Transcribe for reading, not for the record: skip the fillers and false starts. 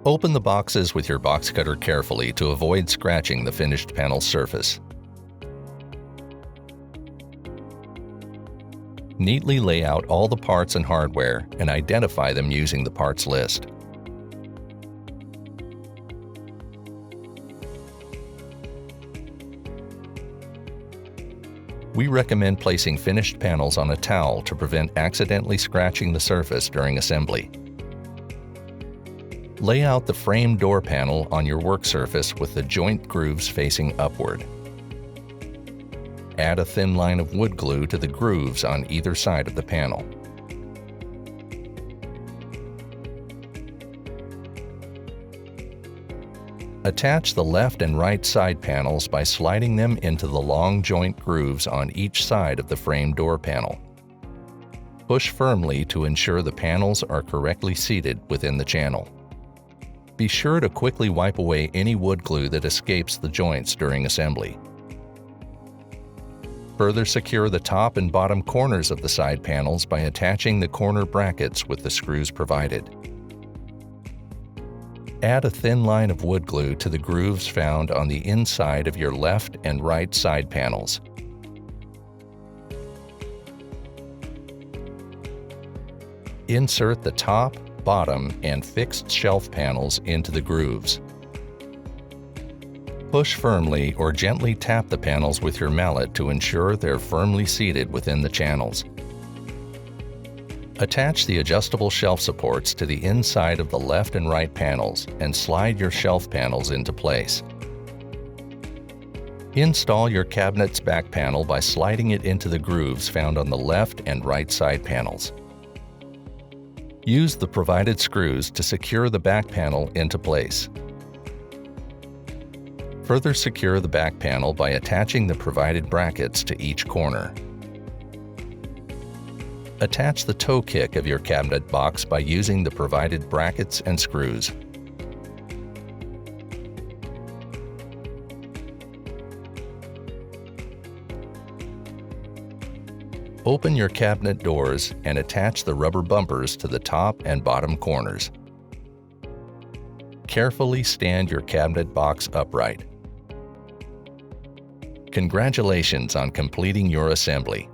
Open the boxes with your box cutter carefully to avoid scratching the finished panel surface. Neatly lay out all the parts and hardware and identify them using the parts list. We recommend placing finished panels on a towel to prevent accidentally scratching the surface during assembly. Lay out the frame door panel on your work surface with the joint grooves facing upward. Add a thin line of wood glue to the grooves on either side of the panel. Attach the left and right side panels by sliding them into the long joint grooves on each side of the frame door panel. Push firmly to ensure the panels are correctly seated within the channel. Be sure to quickly wipe away any wood glue that escapes the joints during assembly. Further secure the top and bottom corners of the side panels by attaching the corner brackets with the screws provided. Add a thin line of wood glue to the grooves found on the inside of your left and right side panels. Insert the top, bottom, and fixed shelf panels into the grooves. Push firmly or gently tap the panels with your mallet to ensure they're firmly seated within the channels. Attach the adjustable shelf supports to the inside of the left and right panels and slide your shelf panels into place. Install your cabinet's back panel by sliding it into the grooves found on the left and right side panels. Use the provided screws to secure the back panel into place. Further secure the back panel by attaching the provided brackets to each corner. Attach the toe kick of your cabinet box by using the provided brackets and screws. Open your cabinet doors and attach the rubber bumpers to the top and bottom corners. Carefully stand your cabinet box upright. Congratulations on completing your assembly.